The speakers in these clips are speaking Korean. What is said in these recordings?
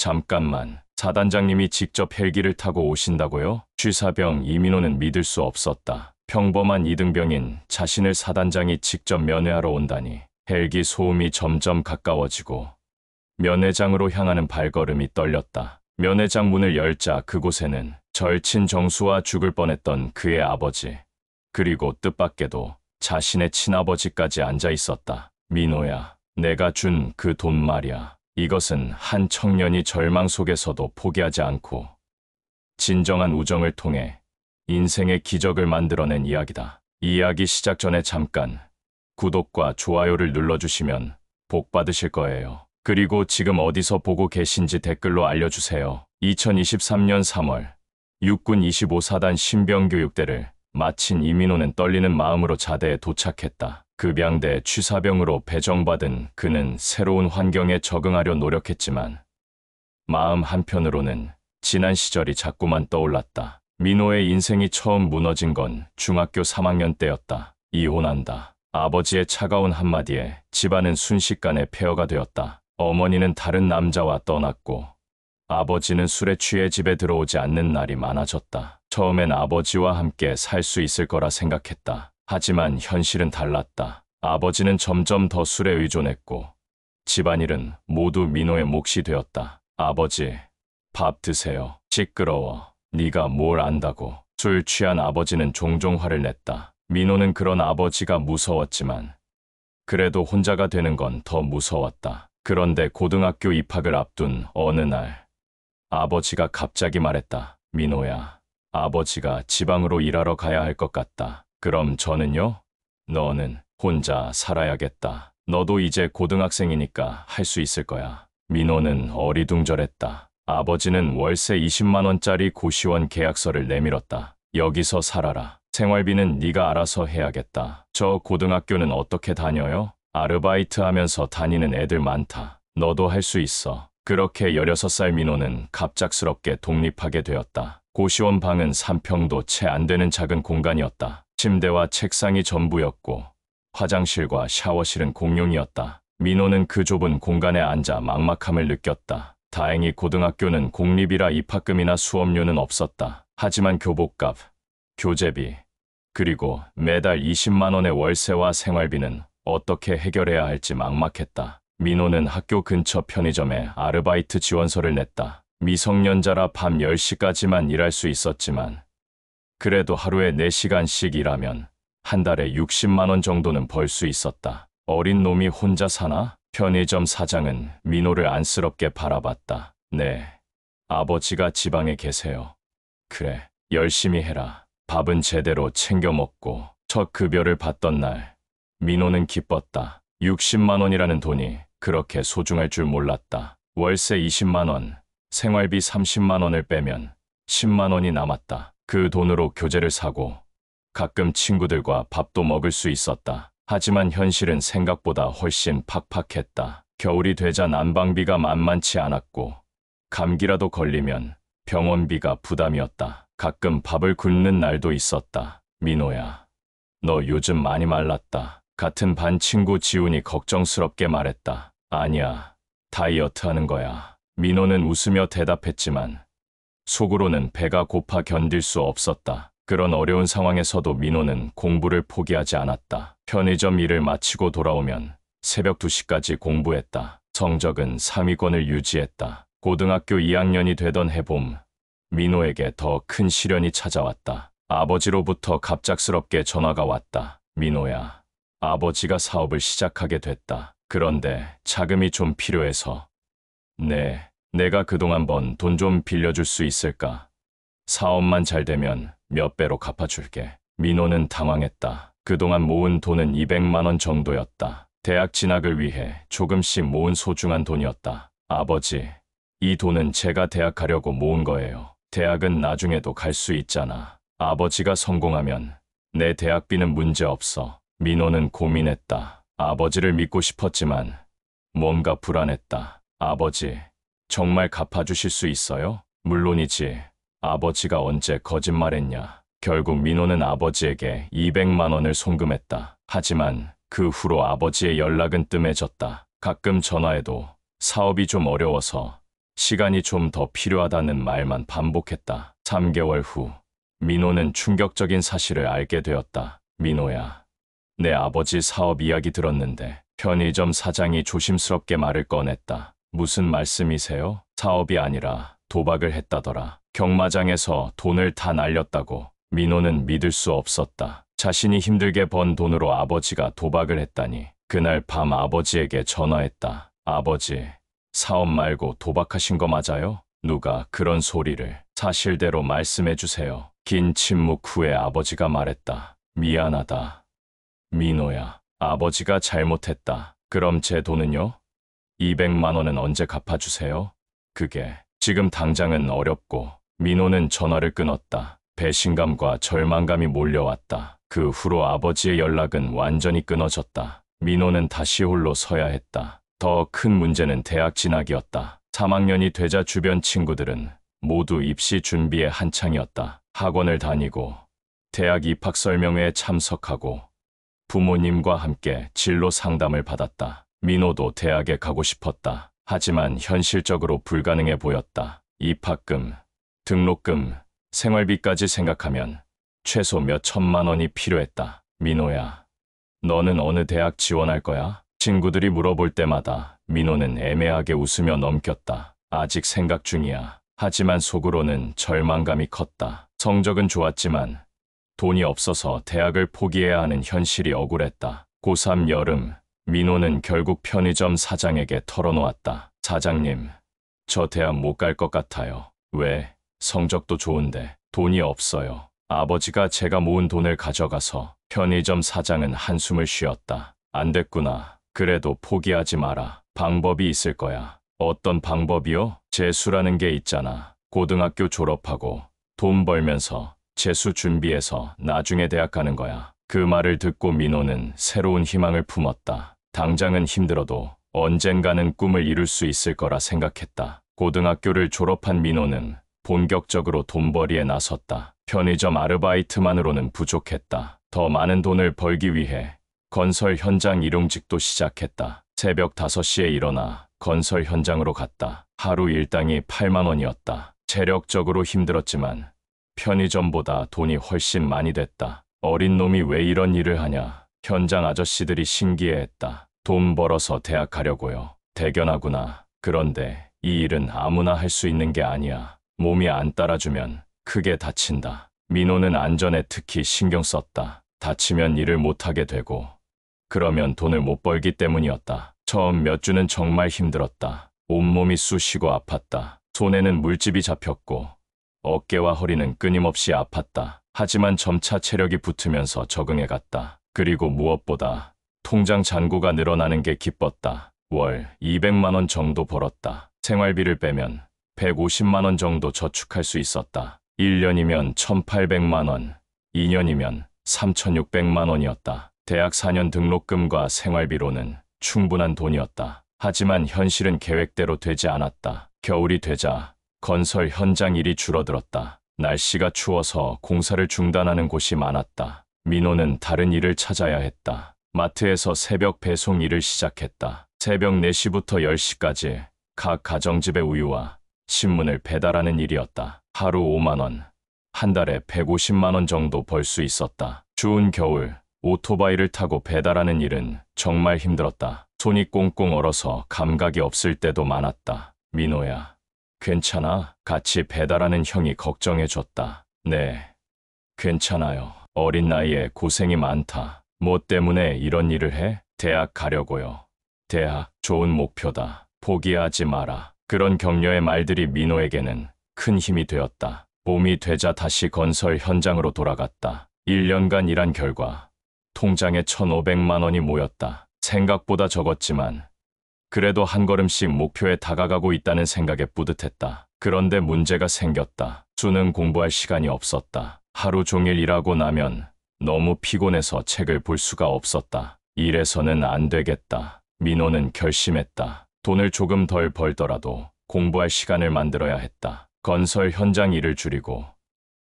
잠깐만, 사단장님이 직접 헬기를 타고 오신다고요? 취사병 이민호는 믿을 수 없었다. 평범한 이등병인 자신을 사단장이 직접 면회하러 온다니. 헬기 소음이 점점 가까워지고 면회장으로 향하는 발걸음이 떨렸다. 면회장 문을 열자 그곳에는 절친 정수와 죽을 뻔했던 그의 아버지, 그리고 뜻밖에도 자신의 친아버지까지 앉아 있었다. 민호야, 내가 준 그 돈 말이야. 이것은 한 청년이 절망 속에서도 포기하지 않고 진정한 우정을 통해 인생의 기적을 만들어낸 이야기다. 이 이야기 시작 전에 잠깐 구독과 좋아요를 눌러주시면 복 받으실 거예요. 그리고 지금 어디서 보고 계신지 댓글로 알려주세요. 2023년 3월 육군 25사단 신병교육대를 마친 이민호는 떨리는 마음으로 자대에 도착했다. 급양대 취사병으로 배정받은 그는 새로운 환경에 적응하려 노력했지만 마음 한편으로는 지난 시절이 자꾸만 떠올랐다. 민호의 인생이 처음 무너진 건 중학교 3학년 때였다. 이혼한다. 아버지의 차가운 한마디에 집안은 순식간에 폐허가 되었다. 어머니는 다른 남자와 떠났고 아버지는 술에 취해 집에 들어오지 않는 날이 많아졌다. 처음엔 아버지와 함께 살 수 있을 거라 생각했다. 하지만 현실은 달랐다. 아버지는 점점 더 술에 의존했고 집안일은 모두 민호의 몫이 되었다. 아버지, 밥 드세요. 시끄러워. 네가 뭘 안다고. 술 취한 아버지는 종종 화를 냈다. 민호는 그런 아버지가 무서웠지만 그래도 혼자가 되는 건 더 무서웠다. 그런데 고등학교 입학을 앞둔 어느 날 아버지가 갑자기 말했다. 민호야, 아버지가 지방으로 일하러 가야 할 것 같다. 그럼 저는요? 너는 혼자 살아야겠다. 너도 이제 고등학생이니까 할 수 있을 거야. 민호는 어리둥절했다. 아버지는 월세 20만 원짜리 고시원 계약서를 내밀었다. 여기서 살아라. 생활비는 네가 알아서 해야겠다. 저 고등학교는 어떻게 다녀요? 아르바이트 하면서 다니는 애들 많다. 너도 할 수 있어. 그렇게 16살 민호는 갑작스럽게 독립하게 되었다. 고시원 방은 3평도 채 안 되는 작은 공간이었다. 침대와 책상이 전부였고 화장실과 샤워실은 공용이었다. 민호는 그 좁은 공간에 앉아 막막함을 느꼈다. 다행히 고등학교는 공립이라 입학금이나 수업료는 없었다. 하지만 교복값, 교재비, 그리고 매달 20만 원의 월세와 생활비는 어떻게 해결해야 할지 막막했다. 민호는 학교 근처 편의점에 아르바이트 지원서를 냈다. 미성년자라 밤 10시까지만 일할 수 있었지만 그래도 하루에 4시간씩 일하면 한 달에 60만 원 정도는 벌 수 있었다. 어린 놈이 혼자 사나? 편의점 사장은 민호를 안쓰럽게 바라봤다. 네, 아버지가 지방에 계세요. 그래, 열심히 해라. 밥은 제대로 챙겨 먹고. 첫 급여를 받던 날 민호는 기뻤다. 60만 원이라는 돈이 그렇게 소중할 줄 몰랐다. 월세 20만 원, 생활비 30만 원을 빼면 10만 원이 남았다. 그 돈으로 교재를 사고 가끔 친구들과 밥도 먹을 수 있었다. 하지만 현실은 생각보다 훨씬 팍팍했다. 겨울이 되자 난방비가 만만치 않았고 감기라도 걸리면 병원비가 부담이었다. 가끔 밥을 굶는 날도 있었다. 민호야, 너 요즘 많이 말랐다. 같은 반 친구 지훈이 걱정스럽게 말했다. 아니야, 다이어트 하는 거야. 민호는 웃으며 대답했지만 속으로는 배가 고파 견딜 수 없었다. 그런 어려운 상황에서도 민호는 공부를 포기하지 않았다. 편의점 일을 마치고 돌아오면 새벽 2시까지 공부했다. 성적은 상위권을 유지했다. 고등학교 2학년이 되던 해봄, 민호에게 더 큰 시련이 찾아왔다. 아버지로부터 갑작스럽게 전화가 왔다. 민호야, 아버지가 사업을 시작하게 됐다. 그런데 자금이 좀 필요해서. 네, 내가 그동안 번 돈 좀 빌려줄 수 있을까? 사업만 잘 되면 몇 배로 갚아줄게. 민호는 당황했다. 그동안 모은 돈은 200만 원 정도였다. 대학 진학을 위해 조금씩 모은 소중한 돈이었다. 아버지, 이 돈은 제가 대학 가려고 모은 거예요. 대학은 나중에도 갈 수 있잖아. 아버지가 성공하면 내 대학비는 문제 없어. 민호는 고민했다. 아버지를 믿고 싶었지만 뭔가 불안했다. 아버지, 정말 갚아주실 수 있어요? 물론이지. 아버지가 언제 거짓말했냐. 결국 민호는 아버지에게 200만 원을 송금했다. 하지만 그 후로 아버지의 연락은 뜸해졌다. 가끔 전화해도 사업이 좀 어려워서 시간이 좀 더 필요하다는 말만 반복했다. 3개월 후, 민호는 충격적인 사실을 알게 되었다. 민호야, 내 아버지 사업 이야기 들었는데 편의점 사장이 조심스럽게 말을 꺼냈다. 무슨 말씀이세요? 사업이 아니라 도박을 했다더라. 경마장에서 돈을 다 날렸다고. 민호는 믿을 수 없었다. 자신이 힘들게 번 돈으로 아버지가 도박을 했다니. 그날 밤 아버지에게 전화했다. 아버지, 사업 말고 도박하신 거 맞아요? 누가 그런 소리를. 사실대로 말씀해 주세요. 긴 침묵 후에 아버지가 말했다. 미안하다. 민호야, 아버지가 잘못했다. 그럼 제 돈은요? 200만 원은 언제 갚아주세요? 그게 지금 당장은 어렵고. 민호는 전화를 끊었다. 배신감과 절망감이 몰려왔다. 그 후로 아버지의 연락은 완전히 끊어졌다. 민호는 다시 홀로 서야 했다. 더 큰 문제는 대학 진학이었다. 3학년이 되자 주변 친구들은 모두 입시 준비에 한창이었다. 학원을 다니고 대학 입학 설명회에 참석하고 부모님과 함께 진로 상담을 받았다. 민호도 대학에 가고 싶었다. 하지만 현실적으로 불가능해 보였다. 입학금, 등록금, 생활비까지 생각하면 최소 몇 천만 원이 필요했다. 민호야, 너는 어느 대학 지원할 거야? 친구들이 물어볼 때마다 민호는 애매하게 웃으며 넘겼다. 아직 생각 중이야. 하지만 속으로는 절망감이 컸다. 성적은 좋았지만 돈이 없어서 대학을 포기해야 하는 현실이 억울했다. 고3 여름, 민호는 결국 편의점 사장에게 털어놓았다. 사장님, 저 대학 못 갈 것 같아요. 왜? 성적도 좋은데 돈이 없어요. 아버지가 제가 모은 돈을 가져가서. 편의점 사장은 한숨을 쉬었다. 안 됐구나. 그래도 포기하지 마라. 방법이 있을 거야. 어떤 방법이요? 재수라는 게 있잖아. 고등학교 졸업하고 돈 벌면서 재수 준비해서 나중에 대학 가는 거야. 그 말을 듣고 민호는 새로운 희망을 품었다. 당장은 힘들어도 언젠가는 꿈을 이룰 수 있을 거라 생각했다. 고등학교를 졸업한 민호는 본격적으로 돈벌이에 나섰다. 편의점 아르바이트만으로는 부족했다. 더 많은 돈을 벌기 위해 건설 현장 일용직도 시작했다. 새벽 5시에 일어나 건설 현장으로 갔다. 하루 일당이 8만 원이었다. 체력적으로 힘들었지만 편의점보다 돈이 훨씬 많이 됐다. 어린 놈이 왜 이런 일을 하냐. 현장 아저씨들이 신기해했다. 돈 벌어서 대학 가려고요. 대견하구나. 그런데 이 일은 아무나 할 수 있는 게 아니야. 몸이 안 따라주면 크게 다친다. 민호는 안전에 특히 신경 썼다. 다치면 일을 못하게 되고 그러면 돈을 못 벌기 때문이었다. 처음 몇 주는 정말 힘들었다. 온몸이 쑤시고 아팠다. 손에는 물집이 잡혔고 어깨와 허리는 끊임없이 아팠다. 하지만 점차 체력이 붙으면서 적응해갔다. 그리고 무엇보다 통장 잔고가 늘어나는 게 기뻤다. 월 200만 원 정도 벌었다. 생활비를 빼면 150만 원 정도 저축할 수 있었다. 1년이면 1,800만 원, 2년이면 3,600만 원이었다. 대학 4년 등록금과 생활비로는 충분한 돈이었다. 하지만 현실은 계획대로 되지 않았다. 겨울이 되자 건설 현장 일이 줄어들었다. 날씨가 추워서 공사를 중단하는 곳이 많았다. 민호는 다른 일을 찾아야 했다. 마트에서 새벽 배송 일을 시작했다. 새벽 4시부터 10시까지 각 가정집에 우유와 신문을 배달하는 일이었다. 하루 5만 원, 한 달에 150만 원 정도 벌 수 있었다. 추운 겨울, 오토바이를 타고 배달하는 일은 정말 힘들었다. 손이 꽁꽁 얼어서 감각이 없을 때도 많았다. 민호야, 괜찮아? 같이 배달하는 형이 걱정해줬다. 네, 괜찮아요. 어린 나이에 고생이 많다. 뭐 때문에 이런 일을 해? 대학 가려고요. 대학, 좋은 목표다. 포기하지 마라. 그런 격려의 말들이 민호에게는 큰 힘이 되었다. 봄이 되자 다시 건설 현장으로 돌아갔다. 1년간 일한 결과 통장에 1,500만 원이 모였다. 생각보다 적었지만 그래도 한 걸음씩 목표에 다가가고 있다는 생각에 뿌듯했다. 그런데 문제가 생겼다. 수능 공부할 시간이 없었다. 하루 종일 일하고 나면 너무 피곤해서 책을 볼 수가 없었다. 이래서는 안 되겠다. 민호는 결심했다. 돈을 조금 덜 벌더라도 공부할 시간을 만들어야 했다. 건설 현장 일을 줄이고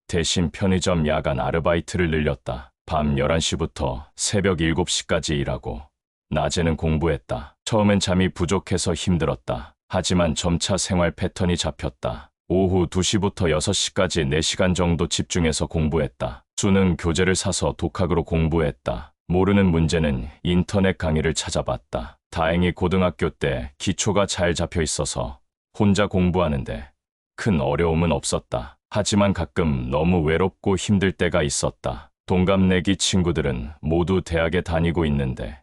대신 편의점 야간 아르바이트를 늘렸다. 밤 11시부터 새벽 7시까지 일하고 낮에는 공부했다. 처음엔 잠이 부족해서 힘들었다. 하지만 점차 생활 패턴이 잡혔다. 오후 2시부터 6시까지 4시간 정도 집중해서 공부했다. 수능 교재를 사서 독학으로 공부했다. 모르는 문제는 인터넷 강의를 찾아봤다. 다행히 고등학교 때 기초가 잘 잡혀 있어서 혼자 공부하는데 큰 어려움은 없었다. 하지만 가끔 너무 외롭고 힘들 때가 있었다. 동갑내기 친구들은 모두 대학에 다니고 있는데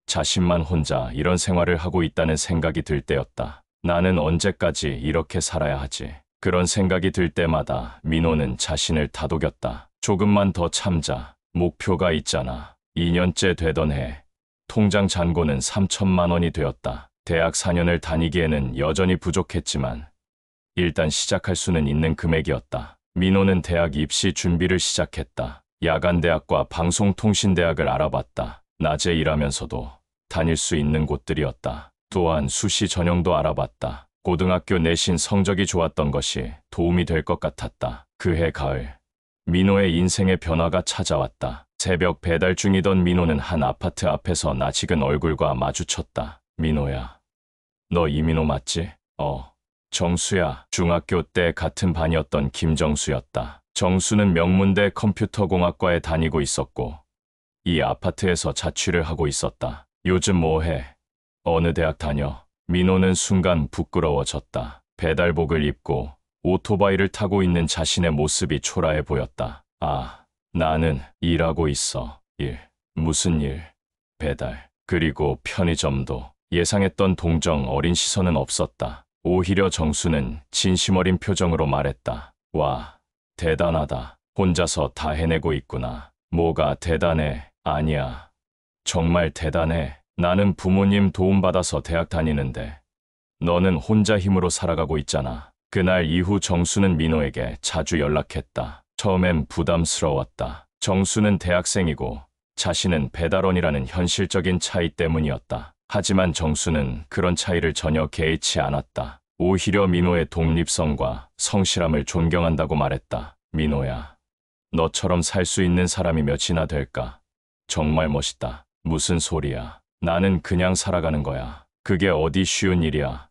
자신만 혼자 이런 생활을 하고 있다는 생각이 들 때였다. 나는 언제까지 이렇게 살아야 하지? 그런 생각이 들 때마다 민호는 자신을 다독였다. 조금만 더 참자. 목표가 있잖아. 2년째 되던 해 통장 잔고는 3천만 원이 되었다. 대학 4년을 다니기에는 여전히 부족했지만 일단 시작할 수는 있는 금액이었다. 민호는 대학 입시 준비를 시작했다. 야간대학과 방송통신대학을 알아봤다. 낮에 일하면서도 다닐 수 있는 곳들이었다. 또한 수시 전형도 알아봤다. 고등학교 내신 성적이 좋았던 것이 도움이 될 것 같았다. 그해 가을, 민호의 인생의 변화가 찾아왔다. 새벽 배달 중이던 민호는 한 아파트 앞에서 낯익은 얼굴과 마주쳤다. 민호야, 너 이민호 맞지? 정수야. 중학교 때 같은 반이었던 김정수였다. 정수는 명문대 컴퓨터공학과에 다니고 있었고 이 아파트에서 자취를 하고 있었다. 요즘 뭐해? 어느 대학 다녀? 민호는 순간 부끄러워졌다. 배달복을 입고 오토바이를 타고 있는 자신의 모습이 초라해 보였다. 나는 일하고 있어. 일. 무슨 일? 배달. 그리고 편의점도. 예상했던 동정 어린 시선은 없었다. 오히려 정수는 진심 어린 표정으로 말했다. 와, 대단하다. 혼자서 다 해내고 있구나. 뭐가 대단해? 아니야. 정말 대단해. 나는 부모님 도움받아서 대학 다니는데 너는 혼자 힘으로 살아가고 있잖아. 그날 이후 정수는 민호에게 자주 연락했다. 처음엔 부담스러웠다. 정수는 대학생이고 자신은 배달원이라는 현실적인 차이 때문이었다. 하지만 정수는 그런 차이를 전혀 개의치 않았다. 오히려 민호의 독립성과 성실함을 존경한다고 말했다. 민호야, 너처럼 살 수 있는 사람이 몇이나 될까? 정말 멋있다. 무슨 소리야. 나는 그냥 살아가는 거야. 그게 어디 쉬운 일이야.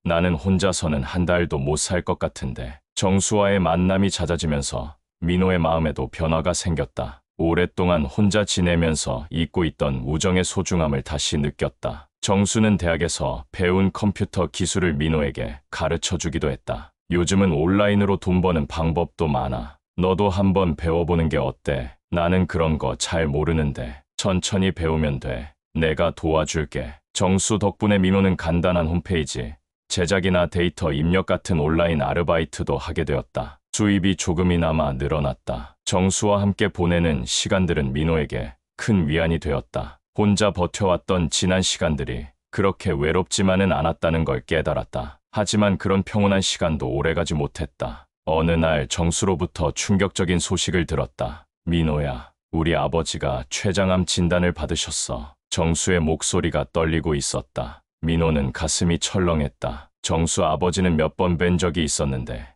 나는 혼자서는 한 달도 못 살 것 같은데. 정수와의 만남이 잦아지면서 민호의 마음에도 변화가 생겼다. 오랫동안 혼자 지내면서 잊고 있던 우정의 소중함을 다시 느꼈다. 정수는 대학에서 배운 컴퓨터 기술을 민호에게 가르쳐 주기도 했다. 요즘은 온라인으로 돈 버는 방법도 많아. 너도 한번 배워보는 게 어때? 나는 그런 거 잘 모르는데 천천히 배우면 돼. 내가 도와줄게. 정수 덕분에 민호는 간단한 홈페이지, 제작이나 데이터 입력 같은 온라인 아르바이트도 하게 되었다. 수입이 조금이나마 늘어났다. 정수와 함께 보내는 시간들은 민호에게 큰 위안이 되었다. 혼자 버텨왔던 지난 시간들이 그렇게 외롭지만은 않았다는 걸 깨달았다. 하지만 그런 평온한 시간도 오래가지 못했다. 어느 날 정수로부터 충격적인 소식을 들었다. 민호야, 우리 아버지가 췌장암 진단을 받으셨어. 정수의 목소리가 떨리고 있었다. 민호는 가슴이 철렁했다. 정수 아버지는 몇 번 뵌 적이 있었는데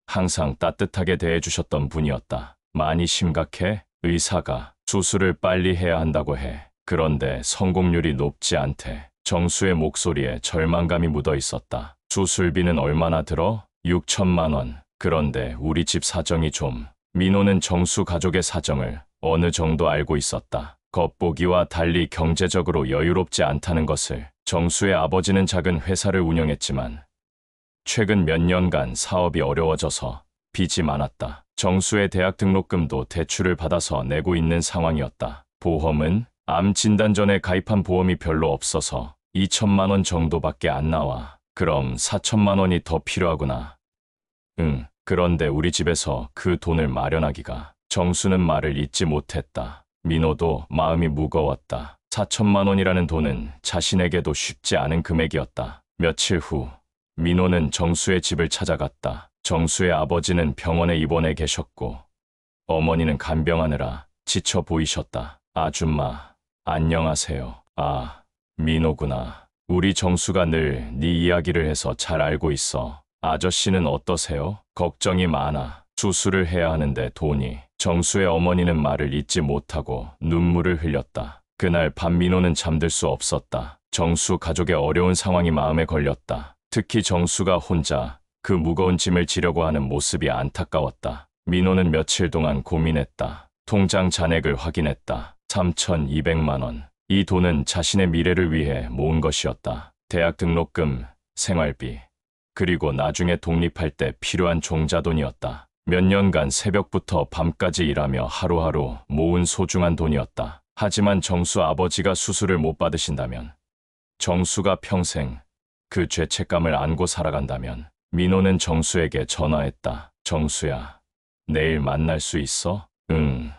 항상 따뜻하게 대해주셨던 분이었다. 많이 심각해? 의사가 수술을 빨리 해야 한다고 해. 그런데 성공률이 높지 않대. 정수의 목소리에 절망감이 묻어 있었다. 수술비는 얼마나 들어? 6천만 원. 그런데 우리 집 사정이 좀. 민호는 정수 가족의 사정을 어느 정도 알고 있었다. 겉보기와 달리 경제적으로 여유롭지 않다는 것을. 정수의 아버지는 작은 회사를 운영했지만 최근 몇 년간 사업이 어려워져서 빚이 많았다. 정수의 대학 등록금도 대출을 받아서 내고 있는 상황이었다. 보험은 암 진단 전에 가입한 보험이 별로 없어서 2천만 원 정도밖에 안 나와. 그럼 4천만 원이 더 필요하구나. 그런데 우리 집에서 그 돈을 마련하기가. 정수는 말을 잇지 못했다. 민호도 마음이 무거웠다. 4천만 원이라는 돈은 자신에게도 쉽지 않은 금액이었다. 며칠 후 민호는 정수의 집을 찾아갔다. 정수의 아버지는 병원에 입원해 계셨고 어머니는 간병하느라 지쳐 보이셨다. 아줌마, 안녕하세요. 민호구나. 우리 정수가 늘 네 이야기를 해서 잘 알고 있어. 아저씨는 어떠세요? 걱정이 많아. 수술을 해야 하는데 돈이. 정수의 어머니는 말을 잇지 못하고 눈물을 흘렸다. 그날 밤 민호는 잠들 수 없었다. 정수 가족의 어려운 상황이 마음에 걸렸다. 특히 정수가 혼자 그 무거운 짐을 지려고 하는 모습이 안타까웠다. 민호는 며칠 동안 고민했다. 통장 잔액을 확인했다. 3,200만 원. 이 돈은 자신의 미래를 위해 모은 것이었다. 대학 등록금, 생활비, 그리고 나중에 독립할 때 필요한 종자돈이었다. 몇 년간 새벽부터 밤까지 일하며 하루하루 모은 소중한 돈이었다. 하지만 정수 아버지가 수술을 못 받으신다면, 정수가 평생 그 죄책감을 안고 살아간다면, 민호는 정수에게 전화했다. 정수야, 내일 만날 수 있어? 응.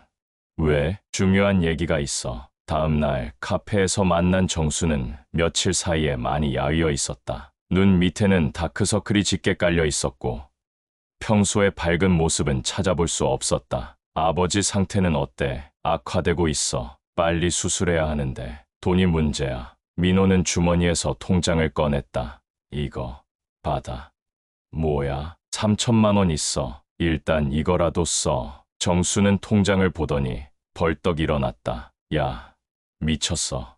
왜? 중요한 얘기가 있어. 다음 날 카페에서 만난 정수는 며칠 사이에 많이 야위어 있었다. 눈 밑에는 다크서클이 짙게 깔려 있었고 평소의 밝은 모습은 찾아볼 수 없었다. 아버지 상태는 어때? 악화되고 있어. 빨리 수술해야 하는데. 돈이 문제야. 민호는 주머니에서 통장을 꺼냈다. 이거 받아. 뭐야? 3천만 원 있어. 일단 이거라도 써. 정수는 통장을 보더니 벌떡 일어났다. 야, 미쳤어.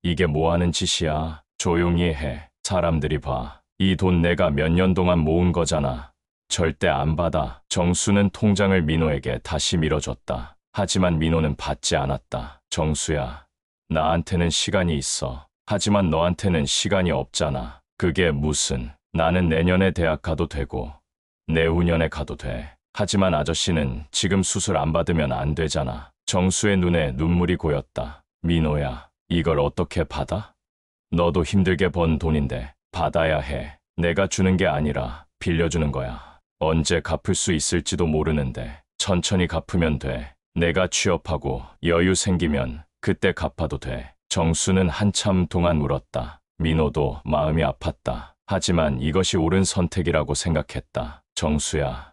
이게 뭐 하는 짓이야? 조용히 해. 사람들이 봐. 이 돈 내가 몇 년 동안 모은 거잖아. 절대 안 받아. 정수는 통장을 민호에게 다시 밀어줬다. 하지만 민호는 받지 않았다. 정수야, 나한테는 시간이 있어. 하지만 너한테는 시간이 없잖아. 그게 무슨. 나는 내년에 대학 가도 되고 내후년에 가도 돼. 하지만 아저씨는 지금 수술 안 받으면 안 되잖아. 정수의 눈에 눈물이 고였다. 민호야, 이걸 어떻게 받아? 너도 힘들게 번 돈인데 받아야 해. 내가 주는 게 아니라 빌려주는 거야. 언제 갚을 수 있을지도 모르는데 천천히 갚으면 돼. 내가 취업하고 여유 생기면 그때 갚아도 돼. 정수는 한참 동안 울었다. 민호도 마음이 아팠다. 하지만 이것이 옳은 선택이라고 생각했다. 정수야,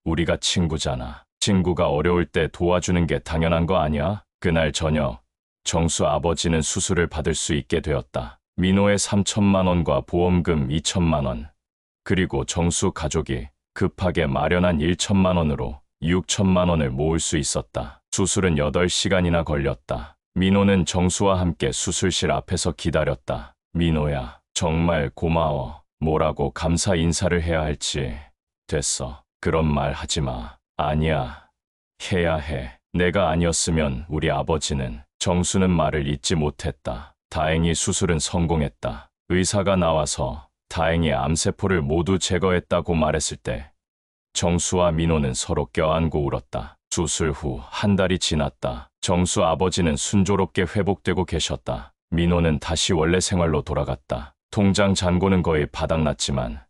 우리가 친구잖아. 친구가 어려울 때 도와주는 게 당연한 거 아니야? 그날 저녁, 정수 아버지는 수술을 받을 수 있게 되었다. 민호의 3천만 원과 보험금 2천만 원, 그리고 정수 가족이 급하게 마련한 1천만 원으로 6천만 원을 모을 수 있었다. 수술은 8시간이나 걸렸다. 민호는 정수와 함께 수술실 앞에서 기다렸다. 민호야, 정말 고마워. 뭐라고 감사 인사를 해야 할지. 됐어. 그런 말 하지 마. 아니야. 해야 해. 내가 아니었으면 우리 아버지는. 정수는 말을 잇지 못했다. 다행히 수술은 성공했다. 의사가 나와서 다행히 암세포를 모두 제거했다고 말했을 때 정수와 민호는 서로 껴안고 울었다. 수술 후 한 달이 지났다. 정수 아버지는 순조롭게 회복되고 계셨다. 민호는 다시 원래 생활로 돌아갔다. 통장 잔고는 거의 바닥났지만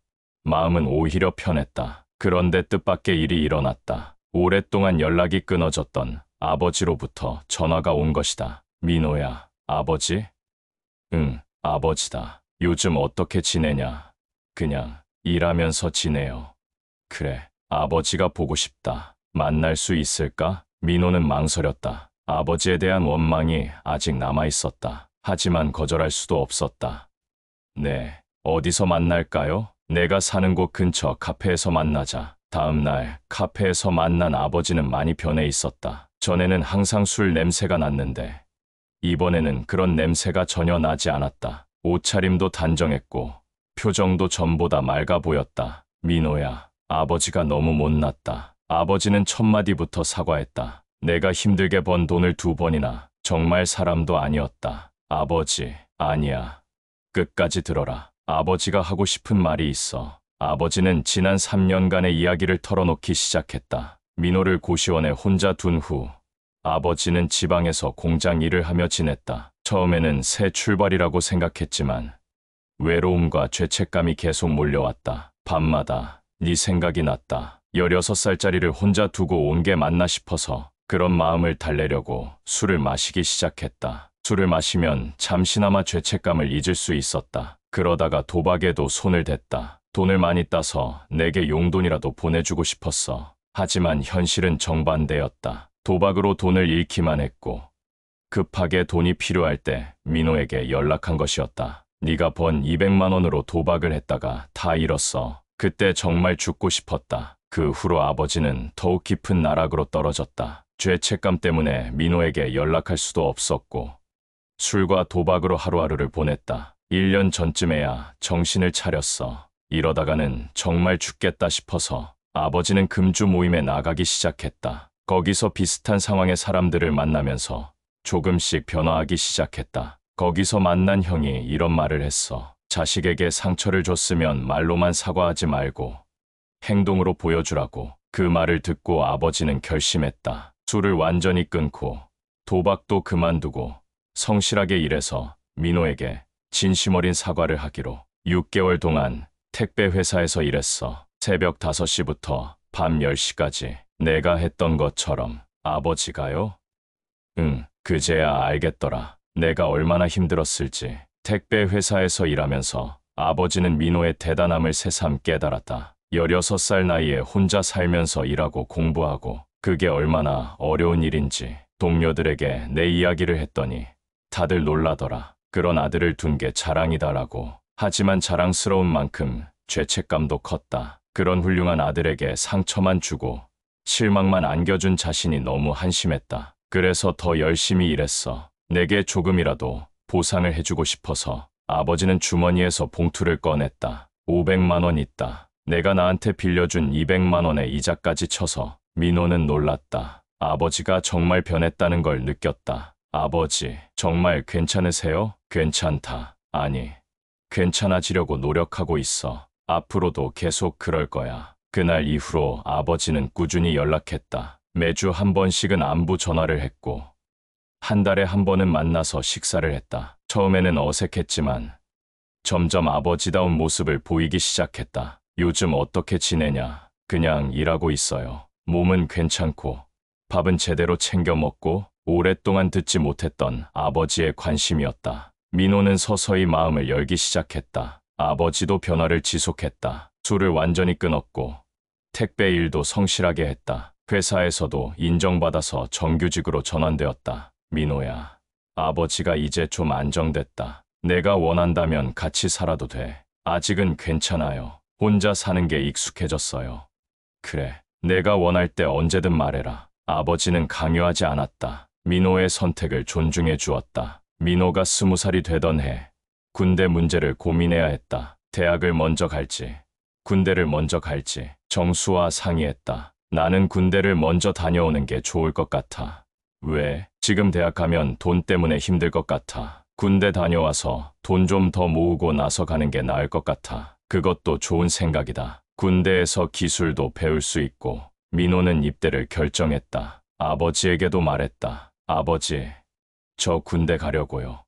마음은 오히려 편했다. 그런데 뜻밖의 일이 일어났다. 오랫동안 연락이 끊어졌던 아버지로부터 전화가 온 것이다. 민호야, 아버지? 응, 아버지다. 요즘 어떻게 지내냐? 그냥 일하면서 지내요. 그래, 아버지가 보고 싶다. 만날 수 있을까? 민호는 망설였다. 아버지에 대한 원망이 아직 남아있었다. 하지만 거절할 수도 없었다. 네, 어디서 만날까요? 내가 사는 곳 근처 카페에서 만나자. 다음 날 카페에서 만난 아버지는 많이 변해 있었다. 전에는 항상 술 냄새가 났는데 이번에는 그런 냄새가 전혀 나지 않았다. 옷차림도 단정했고 표정도 전보다 맑아 보였다. 민호야, 아버지가 너무 못났다. 아버지는 첫 마디부터 사과했다. 내가 힘들게 번 돈을 2번이나 정말 사람도 아니었다. 아버지, 아니야. 끝까지 들어라. 아버지가 하고 싶은 말이 있어. 아버지는 지난 3년간의 이야기를 털어놓기 시작했다. 민호를 고시원에 혼자 둔 후 아버지는 지방에서 공장 일을 하며 지냈다. 처음에는 새 출발이라고 생각했지만 외로움과 죄책감이 계속 몰려왔다. 밤마다 네 생각이 났다. 16살짜리를 혼자 두고 온 게 맞나 싶어서 그런 마음을 달래려고 술을 마시기 시작했다. 술을 마시면 잠시나마 죄책감을 잊을 수 있었다. 그러다가 도박에도 손을 댔다. 돈을 많이 따서 내게 용돈이라도 보내주고 싶었어. 하지만 현실은 정반대였다. 도박으로 돈을 잃기만 했고 급하게 돈이 필요할 때 민호에게 연락한 것이었다. 네가 번 200만 원으로 도박을 했다가 다 잃었어. 그때 정말 죽고 싶었다. 그 후로 아버지는 더욱 깊은 나락으로 떨어졌다. 죄책감 때문에 민호에게 연락할 수도 없었고 술과 도박으로 하루하루를 보냈다. 1년 전쯤에야 정신을 차렸어. 이러다가는 정말 죽겠다 싶어서 아버지는 금주 모임에 나가기 시작했다. 거기서 비슷한 상황의 사람들을 만나면서 조금씩 변화하기 시작했다. 거기서 만난 형이 이런 말을 했어. 자식에게 상처를 줬으면 말로만 사과하지 말고 행동으로 보여주라고. 그 말을 듣고 아버지는 결심했다. 술을 완전히 끊고 도박도 그만두고 성실하게 일해서 민호에게 진심 어린 사과를 하기로. 6개월 동안 택배 회사에서 일했어. 새벽 5시부터 밤 10시까지. 내가 했던 것처럼. 아버지가요? 응, 그제야 알겠더라. 내가 얼마나 힘들었을지. 택배 회사에서 일하면서 아버지는 민호의 대단함을 새삼 깨달았다. 16살 나이에 혼자 살면서 일하고 공부하고 그게 얼마나 어려운 일인지 동료들에게 내 이야기를 했더니 다들 놀라더라. 그런 아들을 둔 게 자랑이다라고. 하지만 자랑스러운 만큼 죄책감도 컸다. 그런 훌륭한 아들에게 상처만 주고 실망만 안겨준 자신이 너무 한심했다. 그래서 더 열심히 일했어. 내게 조금이라도 보상을 해주고 싶어서. 아버지는 주머니에서 봉투를 꺼냈다. 500만 원 있다. 내가 나한테 빌려준 200만 원에 이자까지 쳐서. 민호는 놀랐다. 아버지가 정말 변했다는 걸 느꼈다. 아버지, 정말 괜찮으세요? 괜찮다. 아니, 괜찮아지려고 노력하고 있어. 앞으로도 계속 그럴 거야. 그날 이후로 아버지는 꾸준히 연락했다. 매주 한 번씩은 안부 전화를 했고 한 달에 한 번은 만나서 식사를 했다. 처음에는 어색했지만 점점 아버지다운 모습을 보이기 시작했다. 요즘 어떻게 지내냐? 그냥 일하고 있어요. 몸은 괜찮고 밥은 제대로 챙겨 먹고. 오랫동안 듣지 못했던 아버지의 관심이었다. 민호는 서서히 마음을 열기 시작했다. 아버지도 변화를 지속했다. 술을 완전히 끊었고 택배 일도 성실하게 했다. 회사에서도 인정받아서 정규직으로 전환되었다. 민호야, 아버지가 이제 좀 안정됐다. 내가 원한다면 같이 살아도 돼. 아직은 괜찮아요. 혼자 사는 게 익숙해졌어요. 그래, 내가 원할 때 언제든 말해라. 아버지는 강요하지 않았다. 민호의 선택을 존중해 주었다. 민호가 20살이 되던 해 군대 문제를 고민해야 했다. 대학을 먼저 갈지 군대를 먼저 갈지 정수와 상의했다. 나는 군대를 먼저 다녀오는 게 좋을 것 같아. 왜? 지금 대학 가면 돈 때문에 힘들 것 같아. 군대 다녀와서 돈 좀 더 모으고 나서 가는 게 나을 것 같아. 그것도 좋은 생각이다. 군대에서 기술도 배울 수 있고. 민호는 입대를 결정했다. 아버지에게도 말했다. 아버지, 저 군대 가려고요.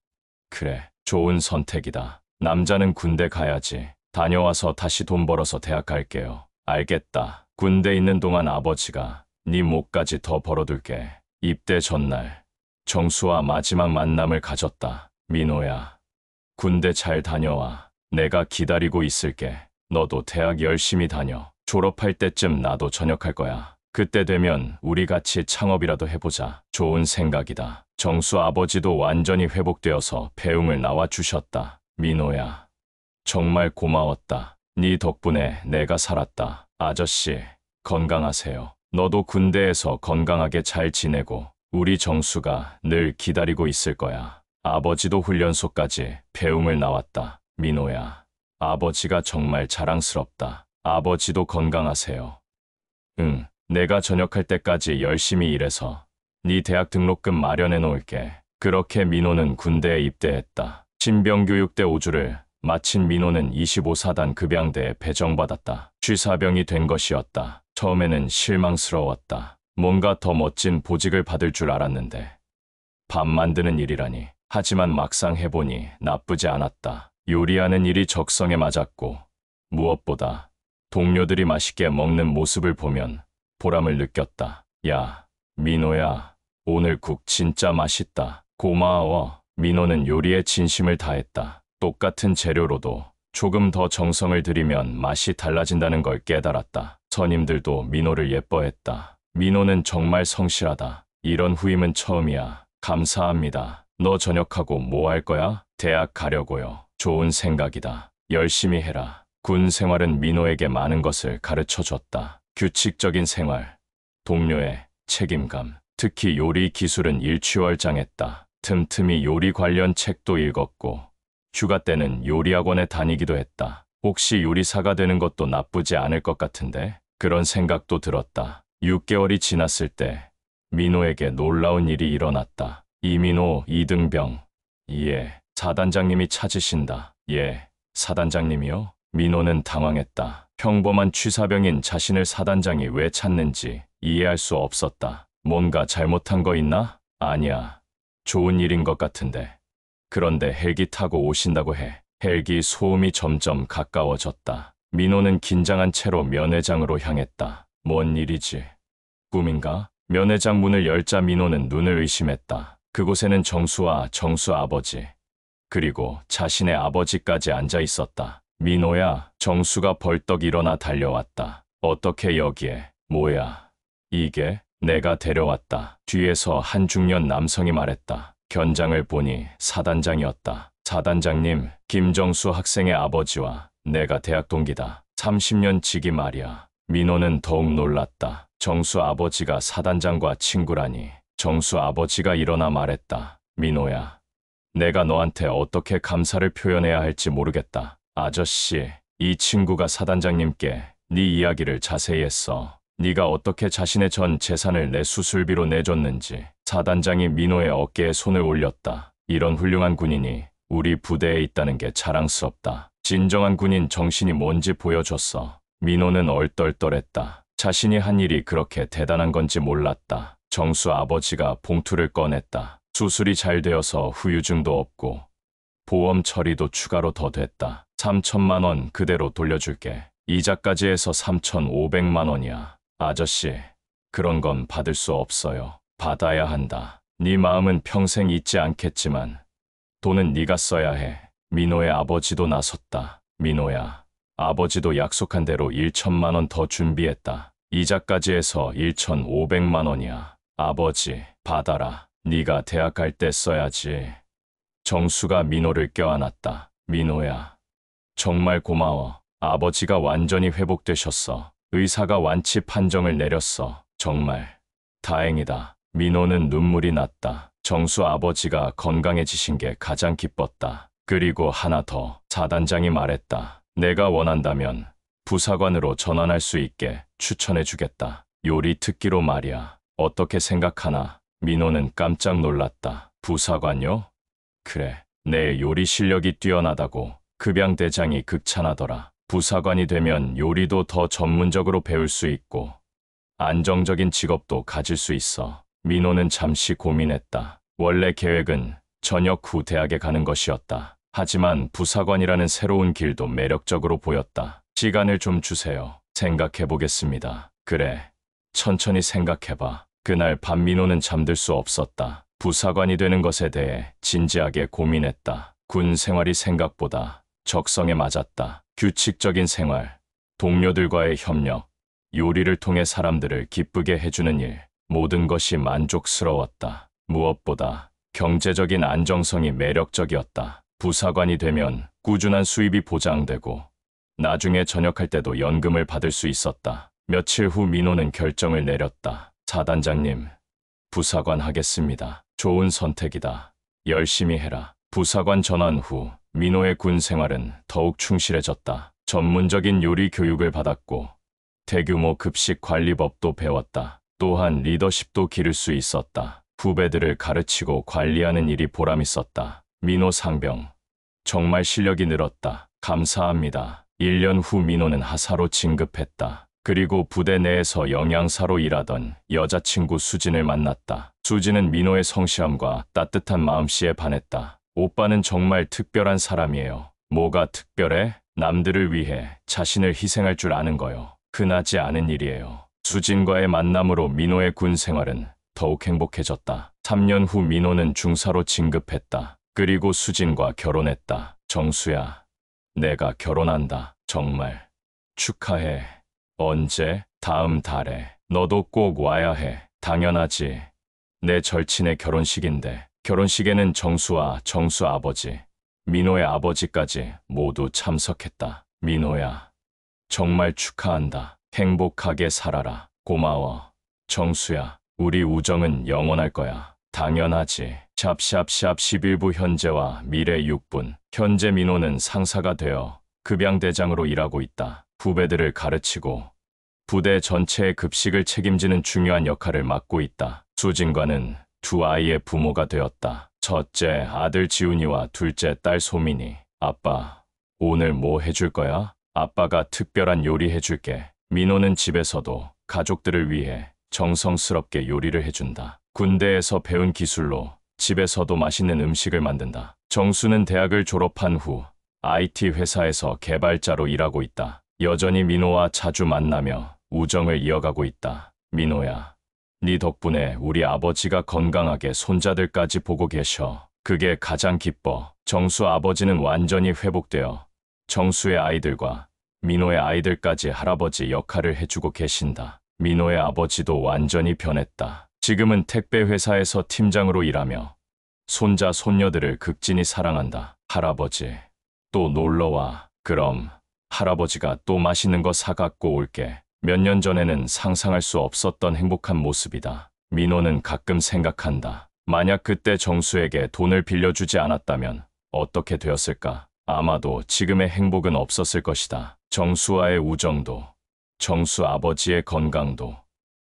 그래, 좋은 선택이다. 남자는 군대 가야지. 다녀와서 다시 돈 벌어서 대학 갈게요. 알겠다. 군대 있는 동안 아버지가 네 목까지 더 벌어둘게. 입대 전날 정수와 마지막 만남을 가졌다. 민호야, 군대 잘 다녀와. 내가 기다리고 있을게. 너도 대학 열심히 다녀. 졸업할 때쯤 나도 전역할 거야. 그때 되면 우리 같이 창업이라도 해보자. 좋은 생각이다. 정수 아버지도 완전히 회복되어서 배웅을 나와주셨다. 민호야, 정말 고마웠다. 네 덕분에 내가 살았다. 아저씨, 건강하세요. 너도 군대에서 건강하게 잘 지내고 우리 정수가 늘 기다리고 있을 거야. 아버지도 훈련소까지 배웅을 나왔다. 민호야, 아버지가 정말 자랑스럽다. 아버지도 건강하세요. 응, 내가 전역할 때까지 열심히 일해서 네 대학 등록금 마련해 놓을게. 그렇게 민호는 군대에 입대했다. 신병교육대 5주를 마친 민호는 25사단 급양대에 배정받았다. 취사병이 된 것이었다. 처음에는 실망스러웠다. 뭔가 더 멋진 보직을 받을 줄 알았는데 밥 만드는 일이라니. 하지만 막상 해보니 나쁘지 않았다. 요리하는 일이 적성에 맞았고 무엇보다 동료들이 맛있게 먹는 모습을 보면 보람을 느꼈다. 야, 민호야, 오늘 국 진짜 맛있다. 고마워. 민호는 요리에 진심을 다했다. 똑같은 재료로도 조금 더 정성을 들이면 맛이 달라진다는 걸 깨달았다. 선임들도 민호를 예뻐했다. 민호는 정말 성실하다. 이런 후임은 처음이야. 감사합니다. 너 전역하고 뭐 할 거야? 대학 가려고요. 좋은 생각이다. 열심히 해라. 군 생활은 민호에게 많은 것을 가르쳐 줬다. 규칙적인 생활, 동료의 책임감, 특히 요리 기술은 일취월장했다. 틈틈이 요리 관련 책도 읽었고 휴가 때는 요리학원에 다니기도 했다. 혹시 요리사가 되는 것도 나쁘지 않을 것 같은데 그런 생각도 들었다. 6개월이 지났을 때 민호에게 놀라운 일이 일어났다. 이민호, 이등병. 예, 사단장님이 찾으신다. 예, 사단장님이요? 민호는 당황했다. 평범한 취사병인 자신을 사단장이 왜 찾는지 이해할 수 없었다. 뭔가 잘못한 거 있나? 아니야. 좋은 일인 것 같은데. 그런데 헬기 타고 오신다고 해. 헬기 소음이 점점 가까워졌다. 민호는 긴장한 채로 면회장으로 향했다. 뭔 일이지? 꿈인가? 면회장 문을 열자 민호는 눈을 의심했다. 그곳에는 정수와 정수 아버지, 그리고 자신의 아버지까지 앉아 있었다. 민호야, 정수가 벌떡 일어나 달려왔다. 어떻게 여기에? 뭐야? 이게? 내가 데려왔다. 뒤에서 한 중년 남성이 말했다. 견장을 보니 사단장이었다. 사단장님, 김정수 학생의 아버지와 내가 대학 동기다. 30년 지기 말이야. 민호는 더욱 놀랐다. 정수 아버지가 사단장과 친구라니. 정수 아버지가 일어나 말했다. 민호야, 내가 너한테 어떻게 감사를 표현해야 할지 모르겠다. 아저씨, 이 친구가 사단장님께 네 이야기를 자세히 했어. 네가 어떻게 자신의 전 재산을 내 수술비로 내줬는지. 사단장이 민호의 어깨에 손을 올렸다. 이런 훌륭한 군인이 우리 부대에 있다는 게 자랑스럽다. 진정한 군인 정신이 뭔지 보여줬어. 민호는 얼떨떨했다. 자신이 한 일이 그렇게 대단한 건지 몰랐다. 정수 아버지가 봉투를 꺼냈다. 수술이 잘 되어서 후유증도 없고 보험 처리도 추가로 더 됐다. 3천만 원 그대로 돌려줄게. 이자까지 해서 3,500만 원이야. 아저씨, 그런 건 받을 수 없어요. 받아야 한다. 네 마음은 평생 잊지 않겠지만 돈은 네가 써야 해. 민호의 아버지도 나섰다. 민호야, 아버지도 약속한 대로 1천만 원 더 준비했다. 이자까지 해서 1,500만 원이야. 아버지, 받아라. 네가 대학 갈 때 써야지. 정수가 민호를 껴안았다. 민호야, 정말 고마워. 아버지가 완전히 회복되셨어. 의사가 완치 판정을 내렸어. 정말 다행이다. 민호는 눈물이 났다. 정수 아버지가 건강해지신 게 가장 기뻤다. 그리고 하나 더, 사단장이 말했다. 내가 원한다면 부사관으로 전환할 수 있게 추천해주겠다. 요리 특기로 말이야. 어떻게 생각하나? 민호는 깜짝 놀랐다. 부사관요? 그래, 내 요리 실력이 뛰어나다고 급양대장이 극찬하더라. 부사관이 되면 요리도 더 전문적으로 배울 수 있고 안정적인 직업도 가질 수 있어. 민호는 잠시 고민했다. 원래 계획은 전역 후 대학에 가는 것이었다. 하지만 부사관이라는 새로운 길도 매력적으로 보였다. 시간을 좀 주세요. 생각해보겠습니다. 그래, 천천히 생각해봐. 그날 밤 민호는 잠들 수 없었다. 부사관이 되는 것에 대해 진지하게 고민했다. 군 생활이 생각보다 적성에 맞았다. 규칙적인 생활, 동료들과의 협력, 요리를 통해 사람들을 기쁘게 해주는 일, 모든 것이 만족스러웠다. 무엇보다 경제적인 안정성이 매력적이었다. 부사관이 되면 꾸준한 수입이 보장되고 나중에 전역할 때도 연금을 받을 수 있었다. 며칠 후 민호는 결정을 내렸다. 사단장님, 부사관 하겠습니다. 좋은 선택이다. 열심히 해라. 부사관 전환 후 민호의 군 생활은 더욱 충실해졌다. 전문적인 요리 교육을 받았고 대규모 급식 관리법도 배웠다. 또한 리더십도 기를 수 있었다. 후배들을 가르치고 관리하는 일이 보람있었다. 민호 상병, 정말 실력이 늘었다. 감사합니다. 1년 후 민호는 하사로 진급했다. 그리고 부대 내에서 영양사로 일하던 여자친구 수진을 만났다. 수진은 민호의 성실함과 따뜻한 마음씨에 반했다. 오빠는 정말 특별한 사람이에요. 뭐가 특별해? 남들을 위해 자신을 희생할 줄 아는 거요. 흔하지 않은 일이에요. 수진과의 만남으로 민호의 군 생활은 더욱 행복해졌다. 3년 후 민호는 중사로 진급했다. 그리고 수진과 결혼했다. 정수야, 내가 결혼한다. 정말 축하해. 언제? 다음 달에. 너도 꼭 와야 해. 당연하지. 내 절친의 결혼식인데. 결혼식에는 정수와 정수 아버지, 민호의 아버지까지 모두 참석했다. 민호야, 정말 축하한다. 행복하게 살아라. 고마워. 정수야, 우리 우정은 영원할 거야. 당연하지. 샵샵샵 11부 현재와 미래 6분. 현재 민호는 상사가 되어 급양대장으로 일하고 있다. 후배들을 가르치고 부대 전체의 급식을 책임지는 중요한 역할을 맡고 있다. 수진과는 두 아이의 부모가 되었다. 첫째 아들 지훈이와 둘째 딸 소민이. 아빠, 오늘 뭐 해줄 거야? 아빠가 특별한 요리 해줄게. 민호는 집에서도 가족들을 위해 정성스럽게 요리를 해준다. 군대에서 배운 기술로 집에서도 맛있는 음식을 만든다. 정수는 대학을 졸업한 후 IT 회사에서 개발자로 일하고 있다. 여전히 민호와 자주 만나며 우정을 이어가고 있다. 민호야, 네 덕분에 우리 아버지가 건강하게 손자들까지 보고 계셔. 그게 가장 기뻐. 정수 아버지는 완전히 회복되어 정수의 아이들과 민호의 아이들까지 할아버지 역할을 해주고 계신다. 민호의 아버지도 완전히 변했다. 지금은 택배 회사에서 팀장으로 일하며 손자 손녀들을 극진히 사랑한다. 할아버지, 또 놀러와. 그럼 할아버지가 또 맛있는 거 사갖고 올게. 몇 년 전에는 상상할 수 없었던 행복한 모습이다. 민호는 가끔 생각한다. 만약 그때 정수에게 돈을 빌려주지 않았다면 어떻게 되었을까? 아마도 지금의 행복은 없었을 것이다. 정수와의 우정도, 정수 아버지의 건강도,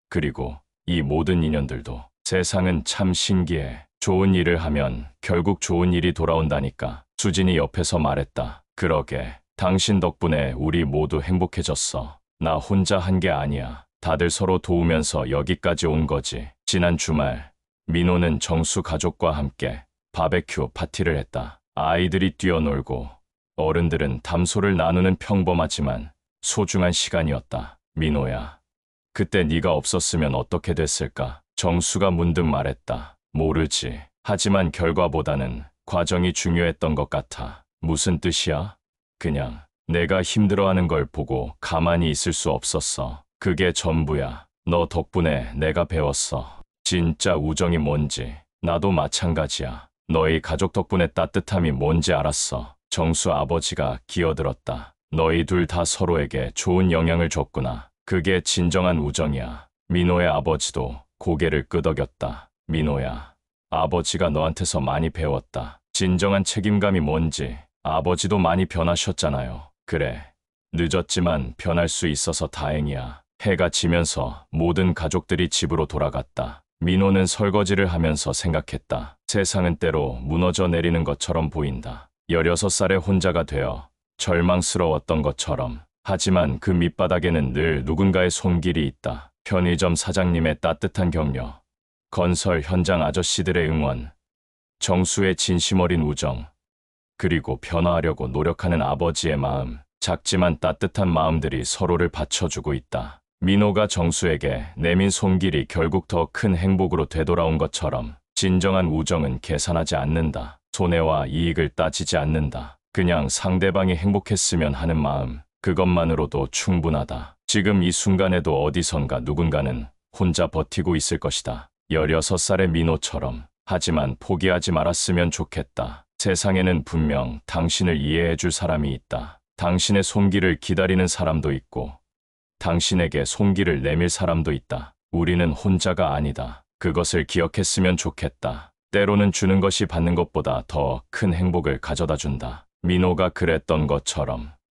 그리고 이 모든 인연들도. 세상은 참 신기해. 좋은 일을 하면 결국 좋은 일이 돌아온다니까. 수진이 옆에서 말했다. 그러게, 당신 덕분에 우리 모두 행복해졌어. 나 혼자 한 게 아니야. 다들 서로 도우면서 여기까지 온 거지. 지난 주말, 민호는 정수 가족과 함께 바베큐 파티를 했다. 아이들이 뛰어놀고 어른들은 담소를 나누는 평범하지만 소중한 시간이었다. 민호야, 그때 네가 없었으면 어떻게 됐을까? 정수가 문득 말했다. 모르지. 하지만 결과보다는 과정이 중요했던 것 같아. 무슨 뜻이야? 그냥 내가 힘들어하는 걸 보고 가만히 있을 수 없었어. 그게 전부야. 너 덕분에 내가 배웠어. 진짜 우정이 뭔지. 나도 마찬가지야. 너희 가족 덕분에 따뜻함이 뭔지 알았어. 정수 아버지가 기어들었다. 너희 둘 다 서로에게 좋은 영향을 줬구나. 그게 진정한 우정이야. 민호의 아버지도 고개를 끄덕였다. 민호야, 아버지가 너한테서 많이 배웠다. 진정한 책임감이 뭔지. 아버지도 많이 변하셨잖아요. 그래, 늦었지만 변할 수 있어서 다행이야. 해가 지면서 모든 가족들이 집으로 돌아갔다. 민호는 설거지를 하면서 생각했다. 세상은 때로 무너져 내리는 것처럼 보인다. 16살에 혼자가 되어 절망스러웠던 것처럼. 하지만 그 밑바닥에는 늘 누군가의 손길이 있다. 편의점 사장님의 따뜻한 격려, 건설 현장 아저씨들의 응원, 정수의 진심 어린 우정, 그리고 변화하려고 노력하는 아버지의 마음. 작지만 따뜻한 마음들이 서로를 받쳐주고 있다. 민호가 정수에게 내민 손길이 결국 더 큰 행복으로 되돌아온 것처럼 진정한 우정은 계산하지 않는다. 손해와 이익을 따지지 않는다. 그냥 상대방이 행복했으면 하는 마음, 그것만으로도 충분하다. 지금 이 순간에도 어디선가 누군가는 혼자 버티고 있을 것이다. 16살의 민호처럼. 하지만 포기하지 말았으면 좋겠다. 세상에는 분명 당신을 이해해줄 사람이 있다. 당신의 손길을 기다리는 사람도 있고 당신에게 손길을 내밀 사람도 있다. 우리는 혼자가 아니다. 그것을 기억했으면 좋겠다. 때로는 주는 것이 받는 것보다 더 큰 행복을 가져다 준다. 민호가 그랬던 것처럼.